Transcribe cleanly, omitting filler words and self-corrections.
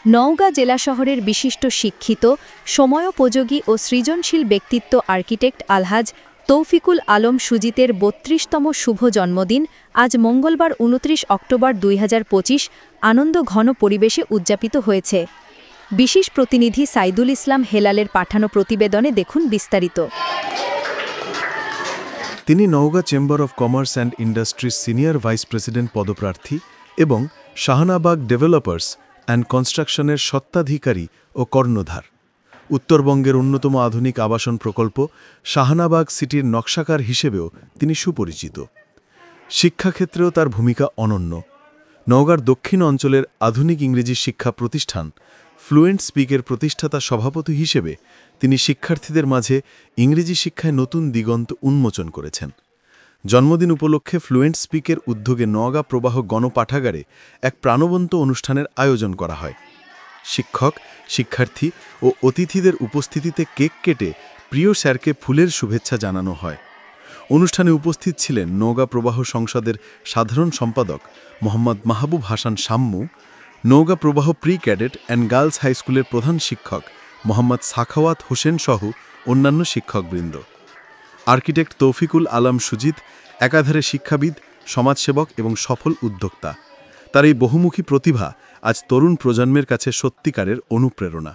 নওগাঁ জেলা শহরের বিশিষ্ট শিক্ষিত, সময়োপযোগী ও সৃজনশীল ব্যক্তিত্ব আর্কিটেক্ট আলহাজ তৌফিকুল আলম সুজিতের ৩২তম শুভ জন্মদিন আজ মঙ্গলবার ২৯ অক্টোবর ২০২৫ আনন্দ ঘন পরিবেশে উদযাপিত হয়েছে। বিশেষ প্রতিনিধি সাইদুল ইসলাম হেলালের পাঠানো প্রতিবেদনে দেখুন বিস্তারিত। তিনি Naogaon chamber of commerce and industries senior vice president পদপ্রার্থী এবং শাহনাবাগ ডেভেলপার্স অ্যান্ড কনস্ট্রাকশনের স্বত্বাধিকারী ও কর্ণধার। উত্তরবঙ্গের অন্যতম আধুনিক আবাসন প্রকল্প শাহনাবাগ সিটির নকশাকার হিসেবেও তিনি সুপরিচিত। শিক্ষাক্ষেত্রেও তার ভূমিকা অনন্য। নওগাঁর দক্ষিণ অঞ্চলের আধুনিক ইংরেজি শিক্ষা প্রতিষ্ঠান ফ্লুয়েন্ট স্পিকের প্রতিষ্ঠাতা সভাপতি হিসেবে তিনি শিক্ষার্থীদের মাঝে ইংরেজি শিক্ষায় নতুন দিগন্ত উন্মোচন করেছেন। জন্মদিন উপলক্ষে ফ্লুয়েন্ট স্পিকের উদ্যোগে নওগাঁ প্রবাহ গণপাঠাগারে এক প্রাণবন্ত অনুষ্ঠানের আয়োজন করা হয়। শিক্ষক, শিক্ষার্থী ও অতিথিদের উপস্থিতিতে কেক কেটে প্রিয় স্যারকে ফুলের শুভেচ্ছা জানানো হয়। অনুষ্ঠানে উপস্থিত ছিলেন নওগাঁ প্রবাহ সংসদের সাধারণ সম্পাদক মোহাম্মদ মাহবুব হাসান শাম্মু, নওগাঁ প্রবাহ প্রি ক্যাডেট অ্যান্ড গার্লস হাইস্কুলের প্রধান শিক্ষক মোহাম্মদ সাখাওয়াত হোসেন সহ অন্যান্য শিক্ষকবৃন্দ। আর্কিটেক্ট তৌফিকুল আলম সুজিত একাধারে শিক্ষাবিদ, সমাজসেবক এবং সফল উদ্যোক্তা। তার এই বহুমুখী প্রতিভা আজ তরুণ প্রজন্মের কাছে সত্যিকারের অনুপ্রেরণা।